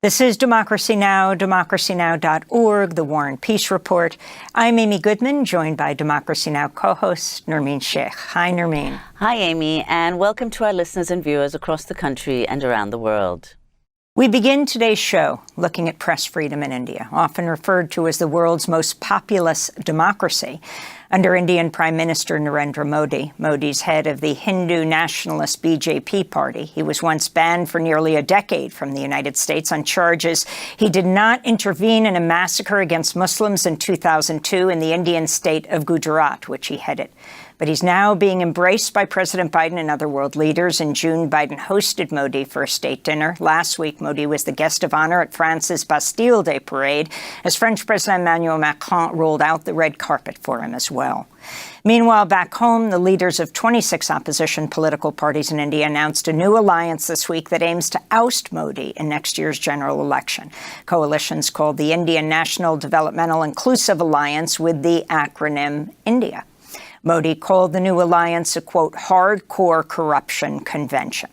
This is Democracy Now!, democracynow.org, The War and Peace Report. I'm Amy Goodman, joined by Democracy Now! Co-host Nermeen Sheikh. Hi, Nermeen. Hi, Amy, and welcome to our listeners and viewers across the country and around the world. We begin today's show looking at press freedom in India, often referred to as the world's most populous democracy. Under Indian Prime Minister Narendra Modi, Modi's head of the Hindu nationalist BJP party, he was once banned for nearly a decade from the United States on charges he did not intervene in a massacre against Muslims in 2002 in the Indian state of Gujarat, which he headed. But he's now being embraced by President Biden and other world leaders. In June, Biden hosted Modi for a state dinner. Last week, Modi was the guest of honor at France's Bastille Day parade, as French President Emmanuel Macron rolled out the red carpet for him as well. Meanwhile, back home, the leaders of 26 opposition political parties in India announced a new alliance this week that aims to oust Modi in next year's general election. Coalitions called the Indian National Developmental Inclusive Alliance with the acronym INDIA. Modi called the new alliance a, quote, hardcore corruption convention.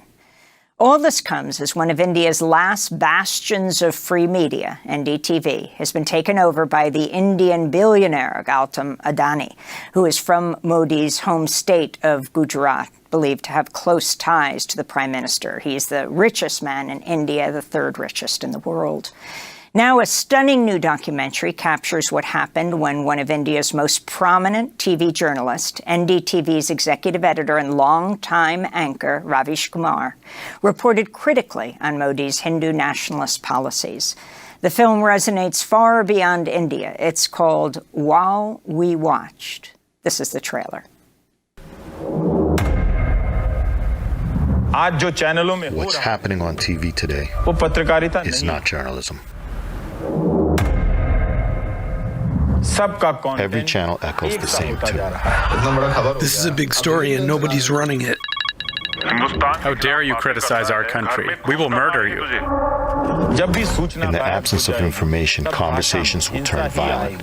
All this comes as one of India's last bastions of free media, NDTV, has been taken over by the Indian billionaire Gautam Adani, who is from Modi's home state of Gujarat, believed to have close ties to the prime minister. He's the richest man in India, the third richest in the world. Now, a stunning new documentary captures what happened when one of India's most prominent TV journalists, NDTV's executive editor and longtime anchor, Ravish Kumar, reported critically on Modi's Hindu nationalist policies. The film resonates far beyond India. It's called While We Watched. This is the trailer. What's happening on TV today is not journalism. Every channel echoes the same tune. This is a big story and nobody's running it. How dare you criticize our country? We will murder you. In the absence of information, conversations will turn violent.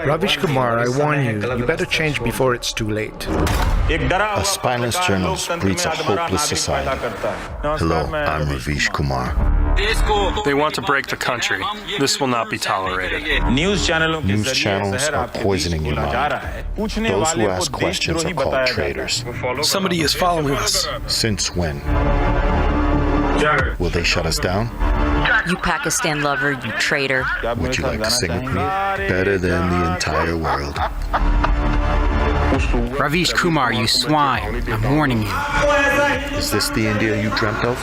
Ravish Kumar, I warn you, you better change before it's too late. A spineless journalist breeds a hopeless society. Hello, I'm Ravish Kumar. They want to break the country. This will not be tolerated. News channels are poisoning your mind. Those who ask questions are called traitors. Somebody is following us. Since when? Will they shut us down? You Pakistan lover, you traitor. Would you like to sing with me? Better than the entire world. Ravish Kumar, you swine. I'm warning you. Is this the India you dreamt of?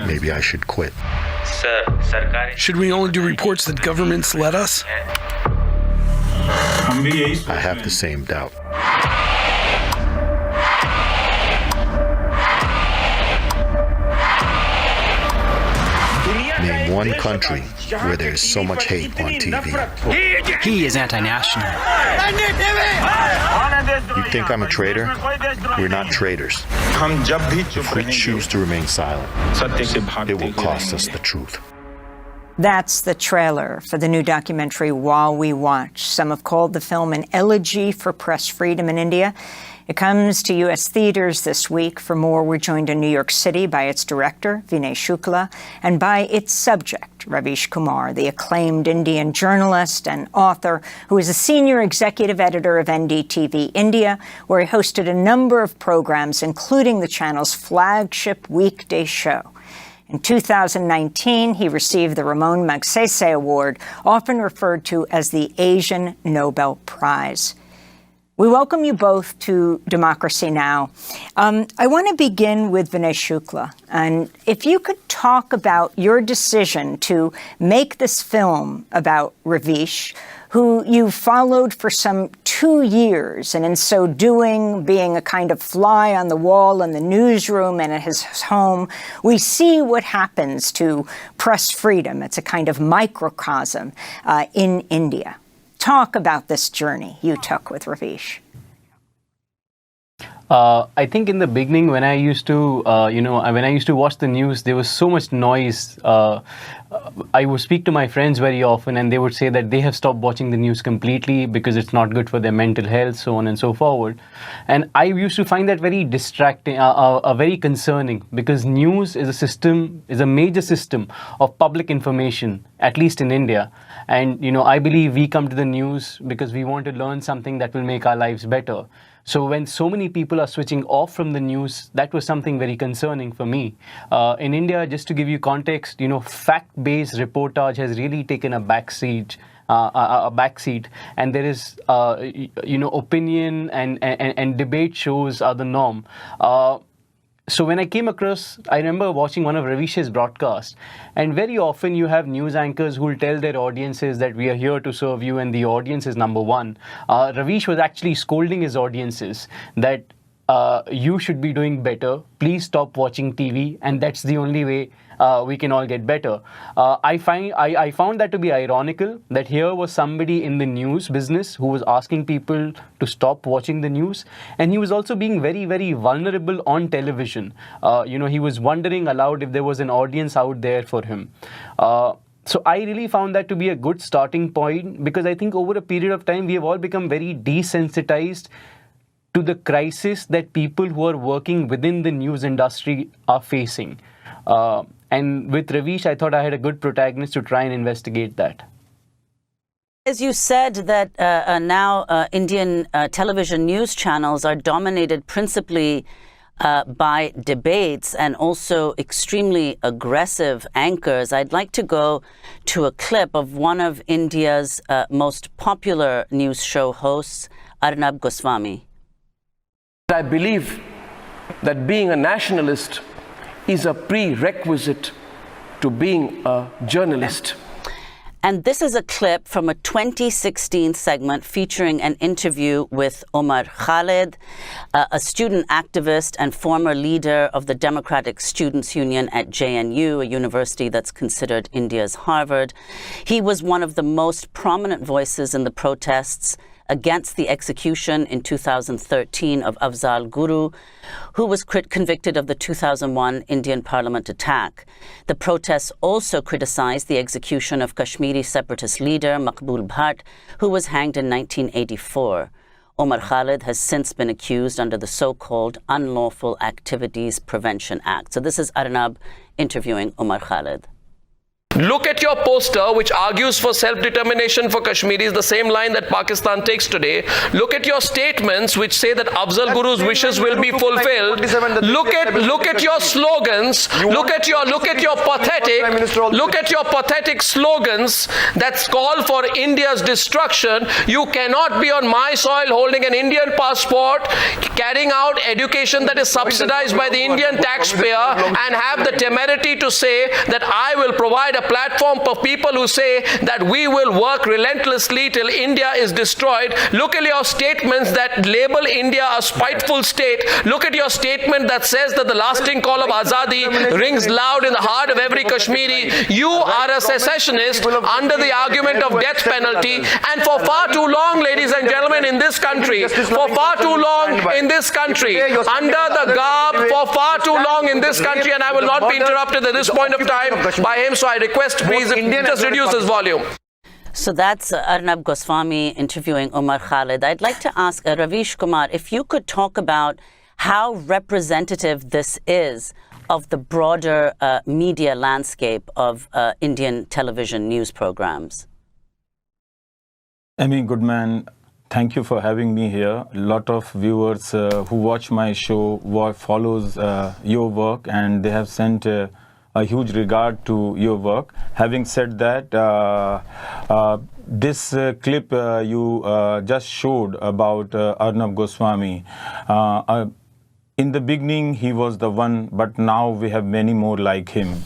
Maybe I should quit. Should we only do reports that governments let us? I have the same doubt. Name one country where there is so much hate on TV. He is anti-national. You think I'm a traitor? We're not traitors. If we choose to remain silent, it will cost us the truth. That's the trailer for the new documentary While We Watch. Some have called the film an elegy for press freedom in India. It comes to U.S. theaters this week. For more, we're joined in New York City by its director, Vinay Shukla, and by its subject, Ravish Kumar, the acclaimed Indian journalist and author who is a senior executive editor of NDTV India, where he hosted a number of programs, including the channel's flagship weekday show. In 2019, he received the Ramon Magsaysay Award, often referred to as the Asian Nobel Prize. We welcome you both to Democracy Now! I want to begin with Vinay Shukla. And if you could talk about your decision to make this film about Ravish, who you followed for some 2 years, and in so doing, being a kind of fly on the wall in the newsroom and at his home, we see what happens to press freedom. It's a kind of microcosm in India. Talk about this journey you took with Ravish. I think in the beginning, when I used to, when I used to watch the news, there was so much noise. I would speak to my friends very often, and they would say that they have stopped watching the news completely because it's not good for their mental health, so on and so forward. And I used to find that very distracting, very concerning, because news is a major system of public information, at least in India. And, I believe we come to the news because we want to learn something that will make our lives better. So when so many people are switching off from the news, that was something very concerning for me. In India, just to give you context, fact-based reportage has really taken a backseat, and there is, opinion and debate shows are the norm. So when I came across, I remember watching one of Ravish's broadcasts, and very often you have news anchors who will tell their audiences that we are here to serve you and the audience is number one. Ravish was actually scolding his audiences that you should be doing better, please stop watching TV, and that's the only way we can all get better. I found that to be ironical, that here was somebody in the news business who was asking people to stop watching the news, and he was also being very, very vulnerable on television. He was wondering aloud if there was an audience out there for him. So I really found that to be a good starting point, because I think over a period of time we have all become very desensitized to the crisis that people who are working within the news industry are facing. And with Ravish, I thought I had a good protagonist to try and investigate that. As you said that now Indian television news channels are dominated principally by debates and also extremely aggressive anchors, I'd like to go to a clip of one of India's most popular news show hosts, Arnab Goswami. I believe that being a nationalist is a prerequisite to being a journalist. And this is a clip from a 2016 segment featuring an interview with Omar Khalid, a student activist and former leader of the Democratic Students Union at JNU, a university that's considered India's Harvard. He was one of the most prominent voices in the protests against the execution in 2013 of Afzal Guru, who was convicted of the 2001 Indian Parliament attack. The protests also criticized the execution of Kashmiri separatist leader Maqbul Bhatt, who was hanged in 1984. Omar Khalid has since been accused under the so-called Unlawful Activities Prevention Act. So this is Arnab interviewing Omar Khalid. Look at your poster, which argues for self-determination for Kashmiris, the same line that Pakistan takes today. Look at your statements, which say that Afzal Guru's wishes will be fulfilled. Look at your slogans. Look at your pathetic slogans that call for India's destruction. You cannot be on my soil holding an Indian passport, carrying out education that is subsidized by the Indian taxpayer, and have the temerity to say that I will provide a platform for people who say that we will work relentlessly till India is destroyed. Look at your statements that label India a spiteful state. Look at your statement that says that the lasting call of Azadi rings loud in the heart of every Kashmiri. You are a secessionist under the argument of death penalty, and for far too long, ladies and gentlemen, in this country, for far too long in this country, under the garb, for far too long in this country, and I will not be interrupted at this point of time by him, so I request please just reduce his volume. So that's Arnab Goswami interviewing Omar Khalid. I'd like to ask Ravish Kumar if you could talk about how representative this is of the broader media landscape of Indian television news programs. Amy Goodman, thank you for having me here. A lot of viewers who watch my show follows your work, and they have sent a huge regard to your work. Having said that, this clip you just showed about Arnab Goswami, in the beginning he was the one, but now we have many more like him.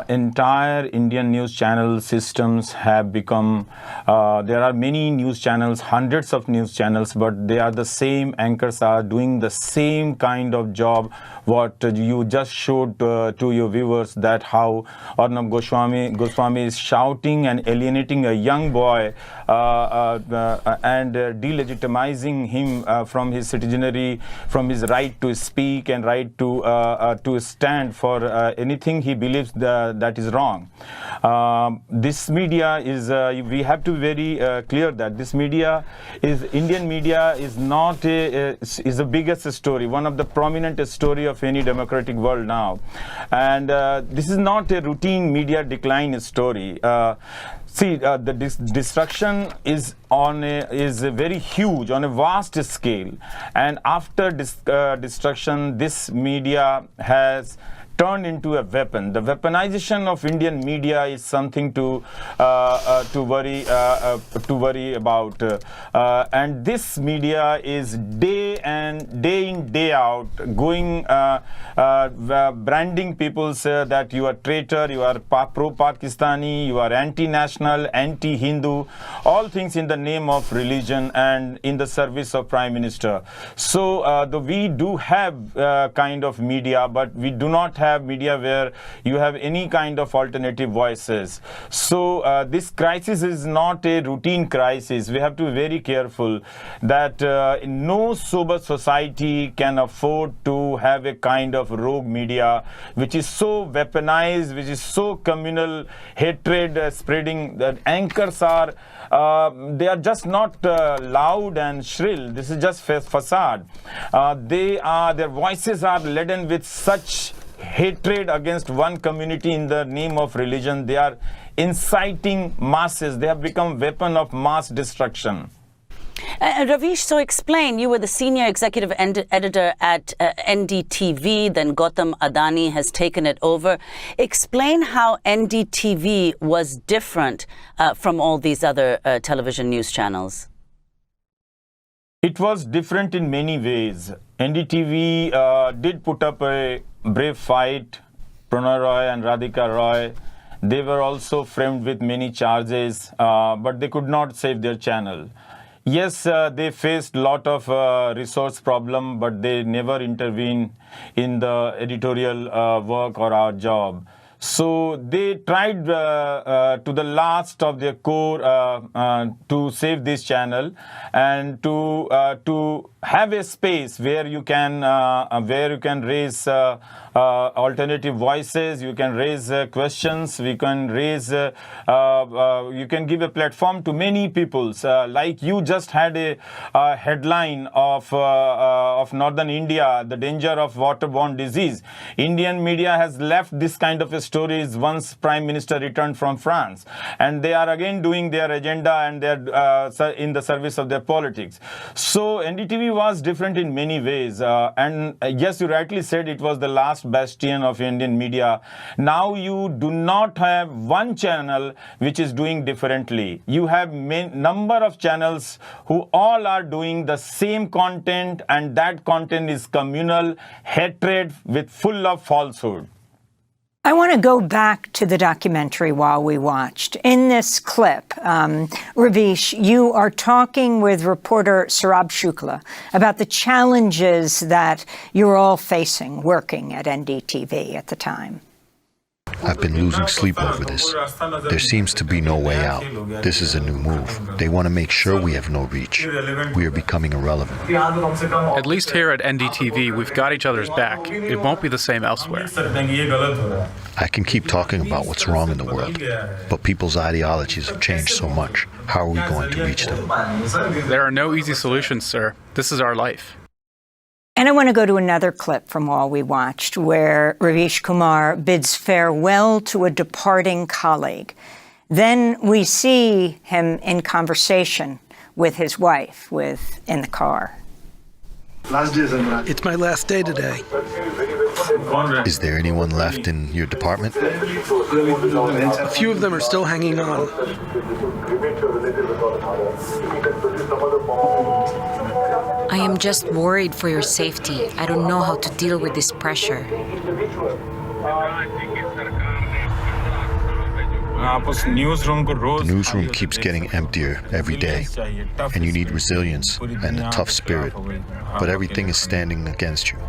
entire Indian news channel systems have become, there are many news channels, hundreds of news channels, but they are the same, anchors are doing the same kind of job what you just showed to your viewers, that how Arnab Goswami is shouting and alienating a young boy and delegitimizing him from his citizenry, from his right to speak and right to stand for anything he believes that is wrong. This media is, we have to be very clear that this media is, Indian media is not is the biggest story, one of the prominent story of any democratic world now. And this is not a routine media decline story. See, the destruction is very huge, on a vast scale, and after destruction, this media has turned into a weapon. The weaponization of Indian media is something to worry about, and this media is day in day out going branding people that you are traitor, you are pro-Pakistani, you are anti-national, anti-Hindu, all things in the name of religion and in the service of Prime Minister. So we do have kind of media, but we do not have media where you have any kind of alternative voices. So this crisis is not a routine crisis. We have to be very careful that no sober society can afford to have a kind of rogue media which is so weaponized, which is so communal hatred spreading, that anchors are they are just not loud and shrill. This is just facade. Their voices are laden with such hatred against one community in the name of religion. They are inciting masses. They have become weapon of mass destruction. Ravish, so explain, you were the senior executive editor at NDTV, then Gautam Adani has taken it over. Explain how NDTV was different from all these other television news channels. It was different in many ways. NDTV did put up a brave fight. Pranay Roy and Radhika Roy, they were also framed with many charges, but they could not save their channel. Yes, they faced a lot of resource problem, but they never intervened in the editorial work or our job. So they tried to the last of their core to save this channel and to have a space where you can raise alternative voices, you can raise questions, we can raise, you can give a platform to many peoples. Like you just had a headline of Northern India, the danger of waterborne disease. Indian media has left this kind of stories once Prime Minister returned from France, and they are again doing their agenda and they are in the service of their politics. So NDTV was different in many ways, and yes, you rightly said it was the last bastion of Indian media. Now you do not have one channel which is doing differently. You have number of channels who all are doing the same content, and that content is communal hatred with full of falsehood. I want to go back to the documentary While We Watched. In this clip, Ravish, you are talking with reporter Saurabh Shukla about the challenges that you're all facing working at NDTV at the time. I've been losing sleep over this. There seems to be no way out. This is a new move. They want to make sure we have no reach. We are becoming irrelevant. At least here at NDTV, we've got each other's back. It won't be the same elsewhere. I can keep talking about what's wrong in the world, but people's ideologies have changed so much. How are we going to reach them? There are no easy solutions, sir. This is our life. And I want to go to another clip from While We Watched, where Ravish Kumar bids farewell to a departing colleague. Then we see him in conversation with his wife, in the car. It's my last day today. Is there anyone left in your department? A few of them are still hanging on. I am just worried for your safety. I don't know how to deal with this pressure. The newsroom keeps getting emptier every day, and you need resilience and a tough spirit, but everything is standing against you.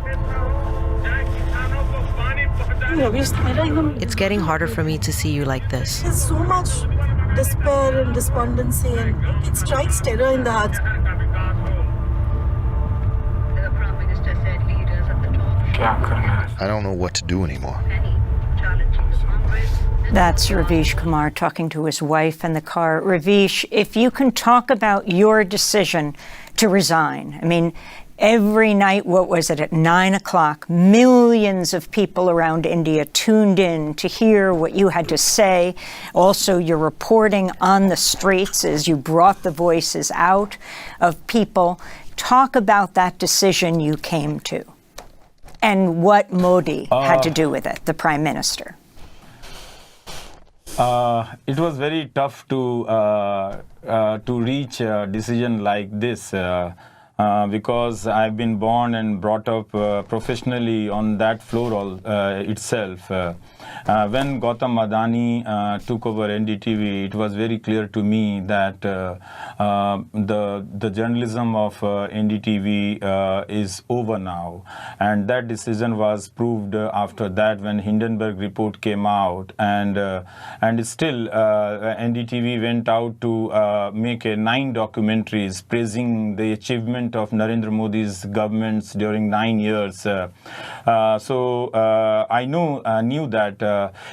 It's getting harder for me to see you like this. There's so much despair and despondency, and it strikes terror in the heart. I don't know what to do anymore. That's Ravish Kumar talking to his wife in the car. Ravish, if you can talk about your decision to resign. I mean, every night, what was it, at 9 o'clock, millions of people around India tuned in to hear what you had to say. Also, your reporting on the streets as you brought the voices out of people. Talk about that decision you came to and what Modi had to do with it, the Prime Minister. It was very tough to reach a decision like this because I've been born and brought up professionally on that floor itself. When Gautam Adani took over NDTV, it was very clear to me that the journalism of NDTV is over now, and that decision was proved after that when Hindenburg report came out, and still NDTV went out to make 9 documentaries praising the achievement of Narendra Modi's governments during 9 years. So I knew that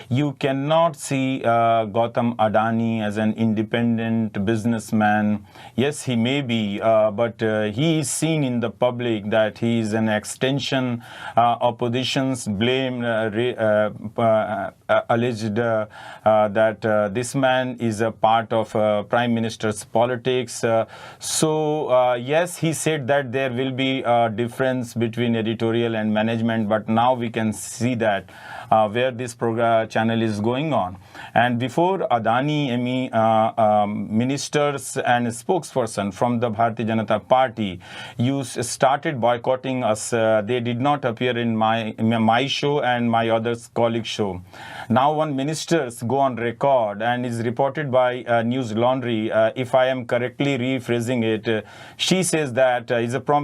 you cannot see Gautam Adani as an independent businessman. Yes, he may be, but he is seen in the public that he is an extension. Opposition's blame alleged that this man is a part of Prime Minister's politics. Yes, he said that there will be a difference between editorial and management, but now we can see that where this channel is going on. And before Adani, ministers and spokesperson from the Bharatiya Janata Party started boycotting us. They did not appear in my show and my other colleagues' show. Now when ministers go on record and is reported by News Laundry, if I am correctly rephrasing it, she says that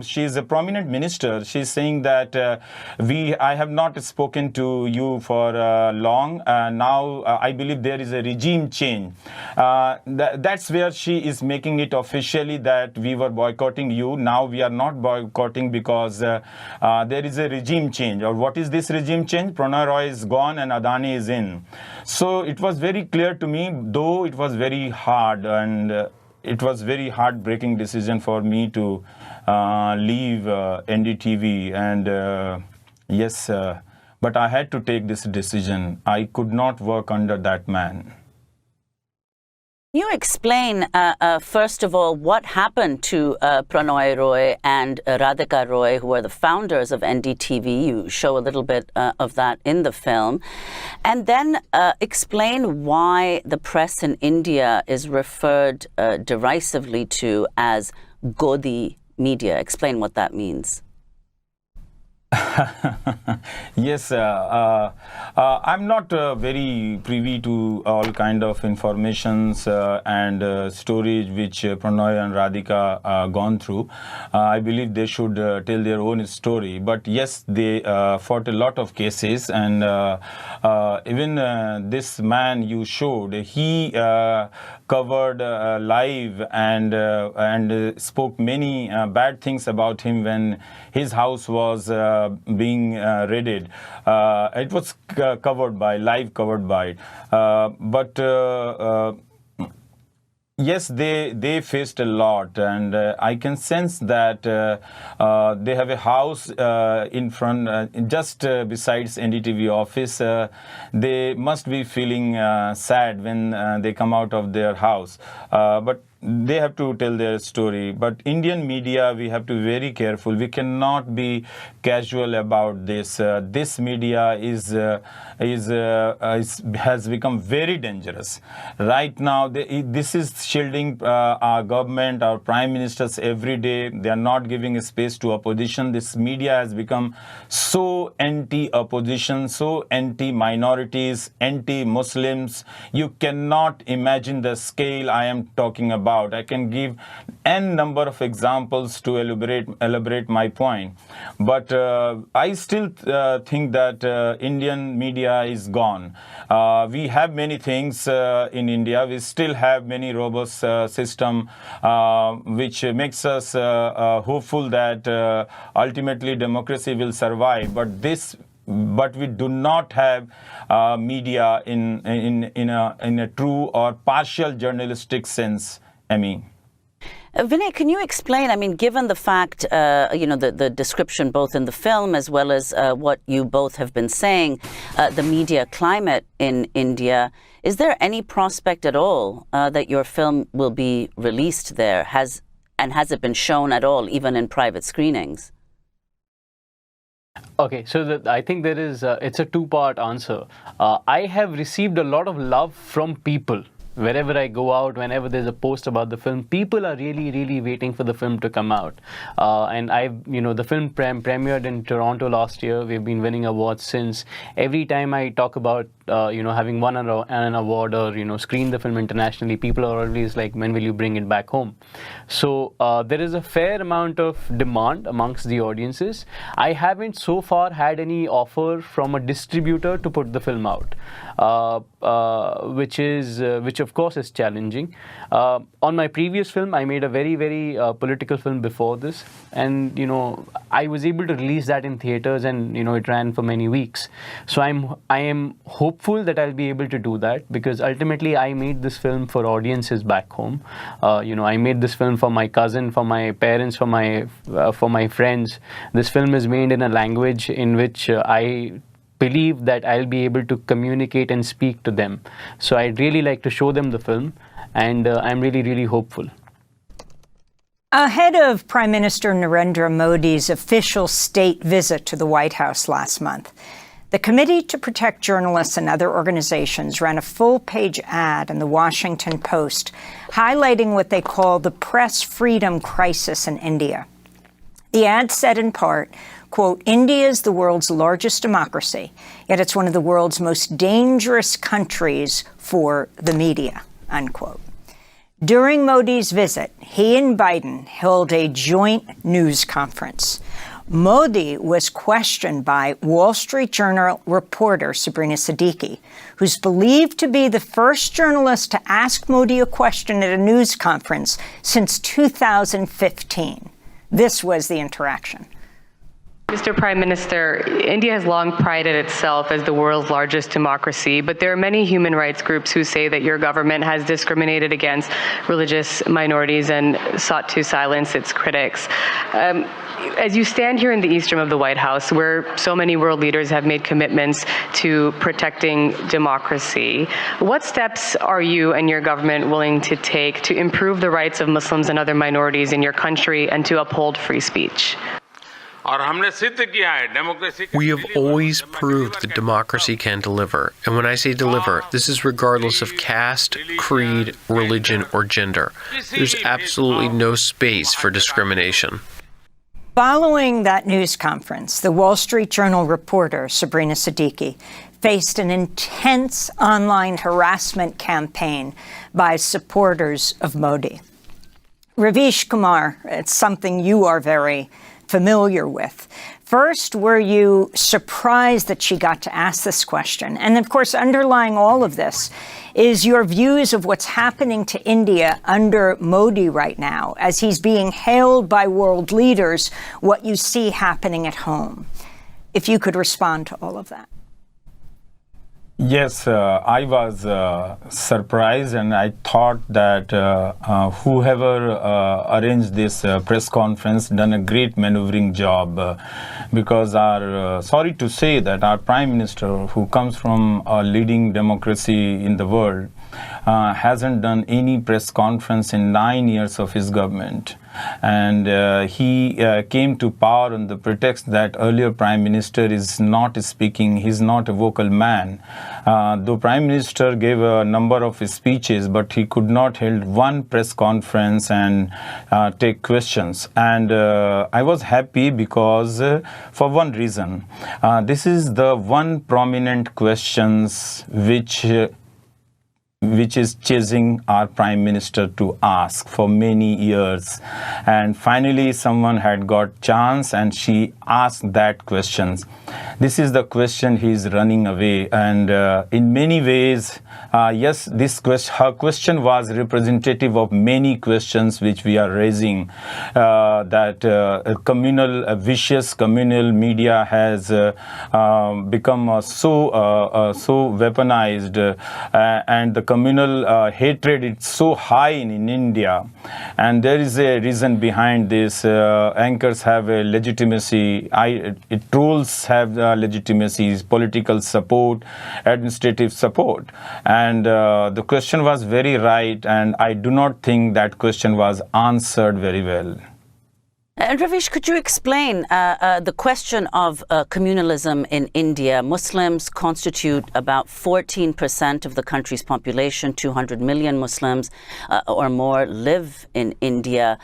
she is a prominent minister. She's saying that I have not spoken to you for long. Now I believe there is a regime change. That's where she is making it officially that we were boycotting you. Now we are not boycotting because there is a regime change. Or what is this regime change? Prannoy Roy is gone and Adani is in. So it was very clear to me, though it was very hard, and it was very heartbreaking decision for me to leave NDTV. And yes, but I had to take this decision. I could not work under that man. You explain, first of all, what happened to Prannoy Roy and Radhika Roy, who are the founders of NDTV. You show a little bit of that in the film. And then explain why the press in India is referred derisively to as Godi media. Explain what that means. Yes, I'm not very privy to all kind of informations and stories which Prannoy and Radhika gone through. I believe they should tell their own story. But yes, they fought a lot of cases, and even this man you showed, he covered live and spoke many bad things about him when his house was being raided. It was live covered by it. But yes, they faced a lot, and I can sense that they have a house in front, just besides NDTV office. They must be feeling sad when they come out of their house. But they have to tell their story. But Indian media, we have to be very careful. We cannot be casual about this. This media has become very dangerous. Right now, this is shielding our government, our prime ministers every day. They are not giving a space to opposition. This media has become so anti-opposition, so anti-minorities, anti-Muslims. You cannot imagine the scale I am talking about. I can give n number of examples to elaborate my point. But I still think that Indian media is gone. We have many things in India. We still have many robust system which makes us hopeful that ultimately democracy will survive. But we do not have media in a true or partial journalistic sense. Vinay, can you explain, given the fact, the description both in the film as well as what you both have been saying, the media climate in India, is there any prospect at all that your film will be released there? Has it been shown at all, even in private screenings? Okay, so I think there is, it's a two-part answer. I have received a lot of love from people. Wherever I go out, whenever there's a post about the film, people are really, really waiting for the film to come out. And the film premiered in Toronto last year. We've been winning awards since. Every time I talk about, having won an award or, screened the film internationally, people are always like, when will you bring it back home? So there is a fair amount of demand amongst the audiences. I haven't so far had any offer from a distributor to put the film out, which of course is challenging. On my previous film, I made a very, very political film before this, and I was able to release that in theaters, and it ran for many weeks. So I am hopeful that I'll be able to do that, because ultimately I made this film for audiences back home. I made this film for my cousin, for my parents, for my friends. This film is made in a language in which I believe that I'll be able to communicate and speak to them. So I'd really like to show them the film, and I'm really, really hopeful. Ahead of Prime Minister Narendra Modi's official state visit to the White House last month, the Committee to Protect Journalists and Other Organizations ran a full-page ad in the Washington Post highlighting what they call the press freedom crisis in India. The ad said in part, quote, "India is the world's largest democracy, yet it's one of the world's most dangerous countries for the media," unquote. During Modi's visit, he and Biden held a joint news conference. Modi was questioned by Wall Street Journal reporter Sabrina Siddiqui, who's believed to be the first journalist to ask Modi a question at a news conference since 2015. This was the interaction. Mr. Prime Minister, India has long prided itself as the world's largest democracy, but there are many human rights groups who say that your government has discriminated against religious minorities and sought to silence its critics. As you stand here in the east room of the White House, where so many world leaders have made commitments to protecting democracy, what steps are you and your government willing to take to improve the rights of Muslims and other minorities in your country and to uphold free speech? We have always proved that democracy can deliver. And when I say deliver, this is regardless of caste, creed, religion, or gender. There's absolutely no space for discrimination. Following that news conference, the Wall Street Journal reporter Sabrina Siddiqui faced an intense online harassment campaign by supporters of Modi. Ravish Kumar, it's something you are very familiar with. First, were you surprised that she got to ask this question? And of course, underlying all of this is your views of what's happening to India under Modi right now, as he's being hailed by world leaders, what you see happening at home. If you could respond to all of that. Yes, I was surprised, and I thought that whoever arranged this press conference done a great maneuvering job, because sorry to say that our Prime Minister, who comes from a leading democracy in the world, hasn't done any press conference in 9 years of his government. And he came to power on the pretext that earlier Prime Minister is not speaking, he's not a vocal man. The Prime Minister gave a number of speeches, but he could not hold one press conference and take questions. And I was happy because for one reason, this is the one prominent questions which is chasing our Prime Minister to ask for many years. And finally someone had got chance and she asked that questions. This is the question he is running away, and in many ways, yes, her question was representative of many questions which we are raising, that a vicious communal media has become so weaponized, and the communal hatred is so high in India, and there is a reason behind this. Anchors have a legitimacy, trolls have legitimacy, political support, administrative support, and the question was very right, and I do not think that question was answered very well. And Ravish, could you explain the question of communalism in India? Muslims constitute about 14% of the country's population. 200 million Muslims or more live in India.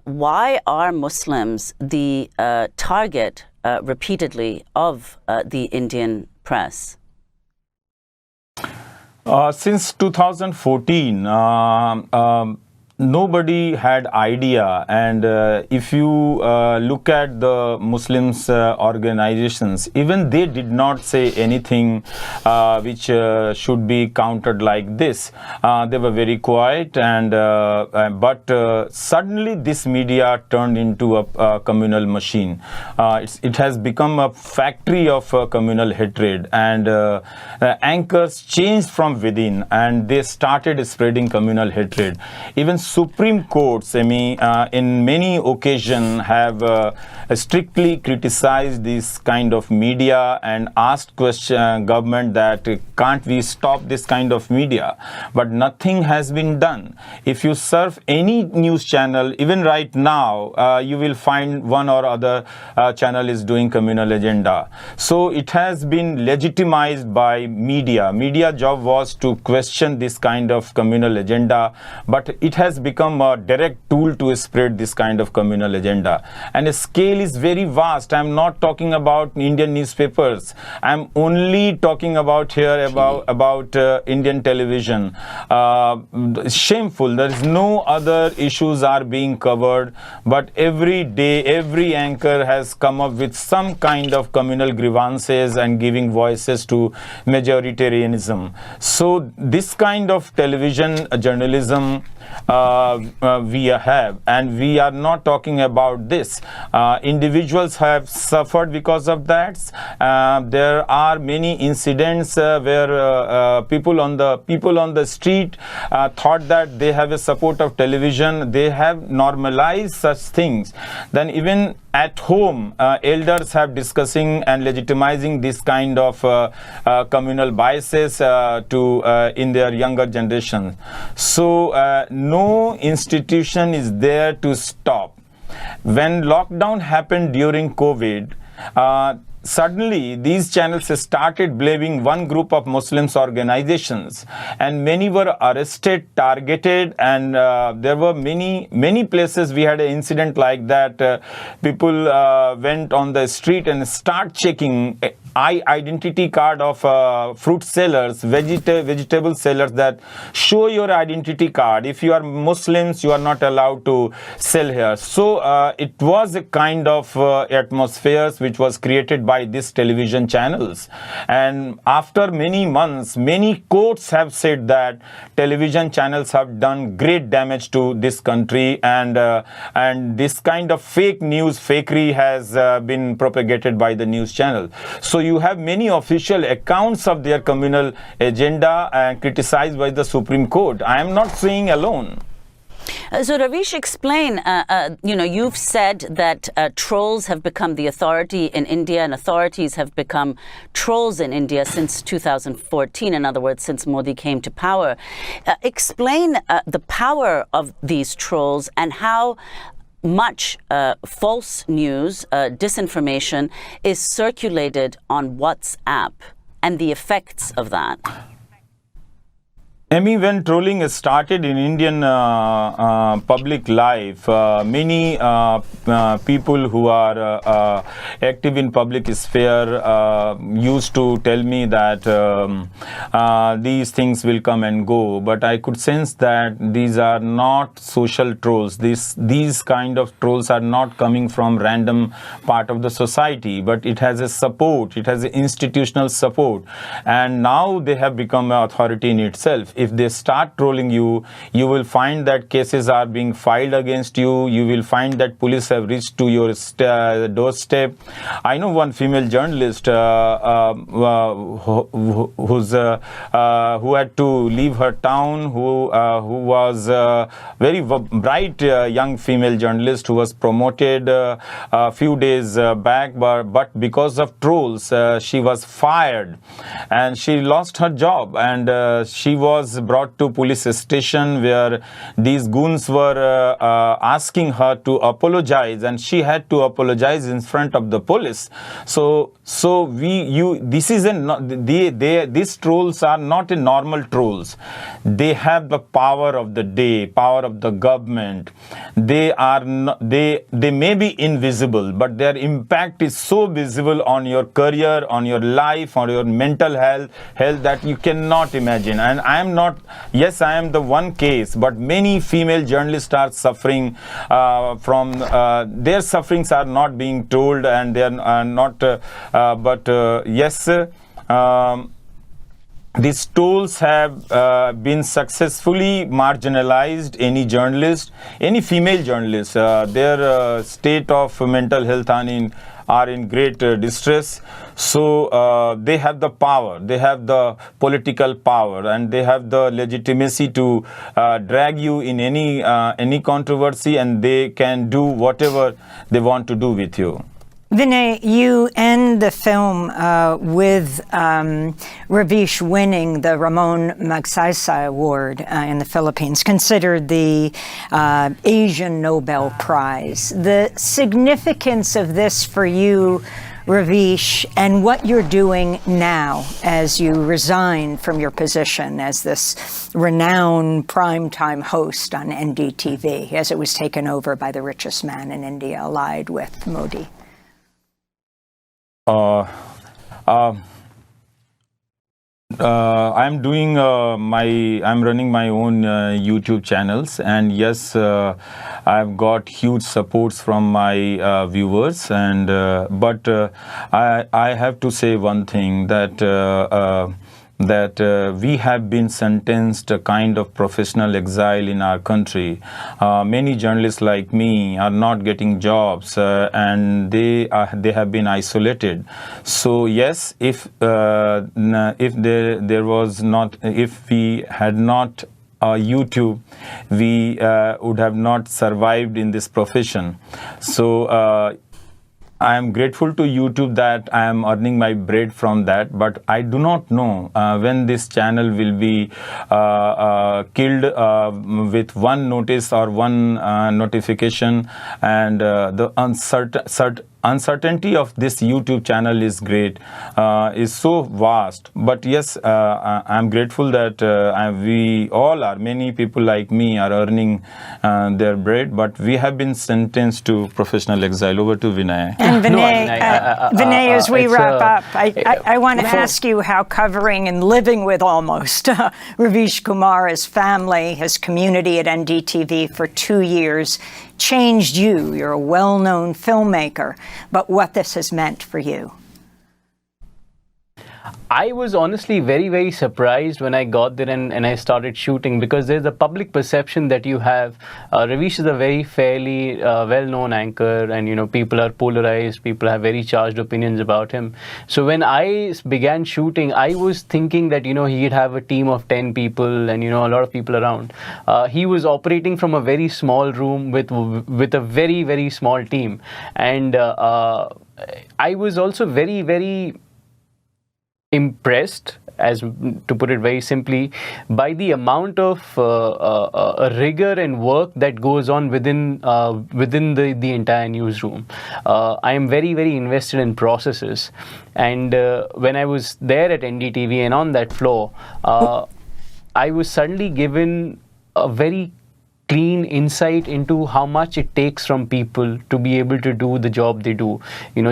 Why are Muslims the target repeatedly of the Indian press? Since 2014, nobody had idea, and if you look at the Muslims organizations, even they did not say anything which should be countered like this. They were very quiet, and but suddenly this media turned into a communal machine. It has become a factory of communal hatred, and anchors changed from within, and they started spreading communal hatred. Even Supreme Courts, in many occasions have strictly criticized this kind of media and asked government that can't we stop this kind of media, but nothing has been done. If you surf any news channel, even right now, you will find one or other channel is doing communal agenda. So it has been legitimized by media. Media job was to question this kind of communal agenda, but it has become a direct tool to spread this kind of communal agenda. And the scale is very vast. I'm not talking about Indian newspapers. I'm only talking about here about Indian television. Shameful. There is no other issues are being covered, but every day, every anchor has come up with some kind of communal grievances and giving voices to majoritarianism. So this kind of television journalism we have, and we are not talking about this. Individuals have suffered because of that. There are many incidents where people on the street thought that they have a support of television. They have normalized such things. Then even at home, elders have discussing and legitimizing this kind of communal biases in their younger generation. So no institution is there to stop. When lockdown happened during COVID, suddenly these channels started blaming one group of Muslims organizations, and many were arrested, targeted, and there were many places we had an incident like that. People went on the street and start checking identity card of fruit sellers, vegetable sellers, that show your identity card. If you are Muslims, you are not allowed to sell here. So it was a kind of atmosphere which was created by these television channels. And after many months, many courts have said that television channels have done great damage to this country, and this kind of fake news, fakery has been propagated by the news channel. So you have many official accounts of their communal agenda and criticized by the Supreme Court. I am not saying alone. So Ravish, explain, you've said that trolls have become the authority in India and authorities have become trolls in India since 2014, in other words, since Modi came to power. Explain the power of these trolls and how much false news, disinformation is circulated on WhatsApp and the effects of that. Amy, when trolling started in Indian public life, many people who are active in public sphere used to tell me that these things will come and go. But I could sense that these are not social trolls. These kind of trolls are not coming from random part of the society, but it has a support. It has an institutional support. And now they have become an authority in itself. If they start trolling you, you will find that cases are being filed against you. You will find that police have reached to your doorstep. I know one female journalist who had to leave her town, who was a very bright young female journalist who was promoted a few days back, but because of trolls, she was fired and she lost her job, and she was brought to police station where these goons were asking her to apologize, and she had to apologize in front of the police. These trolls are not a normal trolls. They have the power of the day, power of the government. They may be invisible, but their impact is so visible on your career, on your life, on your mental health that you cannot imagine. And I am the one case, but many female journalists are suffering from their sufferings are not being told, and they are not. These trolls have been successfully marginalized. Any journalist, any female journalist, their state of mental health are in great distress. So they have the power, they have the political power, and they have the legitimacy to drag you in any controversy, and they can do whatever they want to do with you. Vinay, you end the film with Ravish winning the Ramon Magsaysay Award in the Philippines, considered the Asian Nobel Prize. The significance of this for you, Ravish, and what you're doing now as you resign from your position as this renowned primetime host on NDTV, as it was taken over by the richest man in India, allied with Modi. I'm running my own YouTube channels, and yes, I've got huge supports from my viewers, and but I have to say one thing, that we have been sentenced a kind of professional exile in our country. Many journalists like me are not getting jobs, and they have been isolated. So yes, if we had not YouTube, we would have not survived in this profession. So I am grateful to YouTube that I am earning my bread from that, but I do not know when this channel will be killed with one notice or one notification, and the uncertainty of this YouTube channel is great, is so vast. But yes, I'm grateful that many people like me are earning their bread, but we have been sentenced to professional exile. Over to Vinay. And Vinay, as we wrap up, I want to ask you how covering and living with almost Ravish Kumar, his family, his community at NDTV for 2 years changed you. You're a well-known filmmaker, but what this has meant for you. I was honestly very, very surprised when I got there and I started shooting, because there's a public perception that you have. Ravish is a very fairly well-known anchor, and people are polarized, people have very charged opinions about him. So when I began shooting, I was thinking that he'd have a team of 10 people and a lot of people around. He was operating from a very small room with a very, very small team, and I was also very, very impressed, as to put it very simply, by the amount of rigor and work that goes on within the entire newsroom. I am very, very invested in processes, and when I was there at NDTV and on that floor, I was suddenly given a very clean insight into how much it takes from people to be able to do the job they do.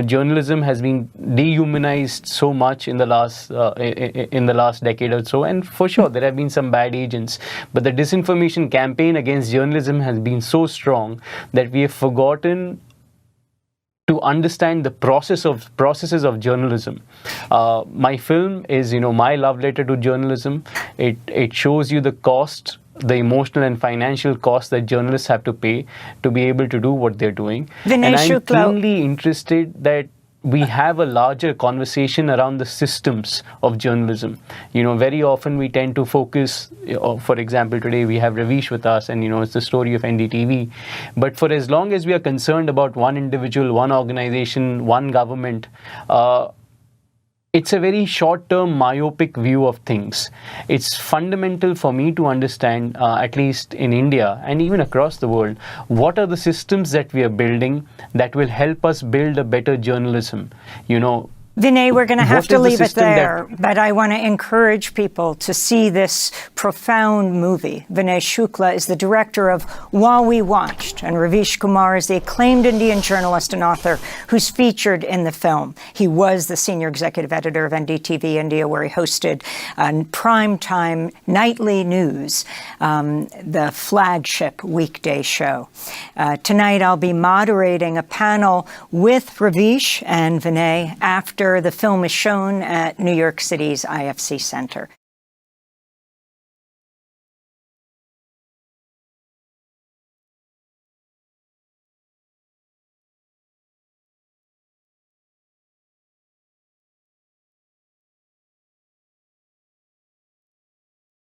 Journalism has been dehumanized so much in the last decade or so, and for sure there have been some bad agents, but the disinformation campaign against journalism has been so strong that we have forgotten to understand the processes of journalism. My film is, my love letter to journalism. It shows you the cost, the emotional and financial cost that journalists have to pay to be able to do what they're doing. And I'm keenly interested that we have a larger conversation around the systems of journalism. Very often we tend to focus, for example, today we have Ravish with us, and it's the story of NDTV. But for as long as we are concerned about one individual, one organization, one government, it's a very short-term, myopic view of things. It's fundamental for me to understand, at least in India and even across the world, what are the systems that we are building that will help us build a better journalism. Vinay, we're going to have to leave it there, but I want to encourage people to see this profound movie. Vinay Shukla is the director of While We Watched, and Ravish Kumar is the acclaimed Indian journalist and author who's featured in the film. He was the senior executive editor of NDTV India, where he hosted primetime nightly news, the flagship weekday show. Tonight, I'll be moderating a panel with Ravish and Vinay after the film is shown at New York City's IFC Center.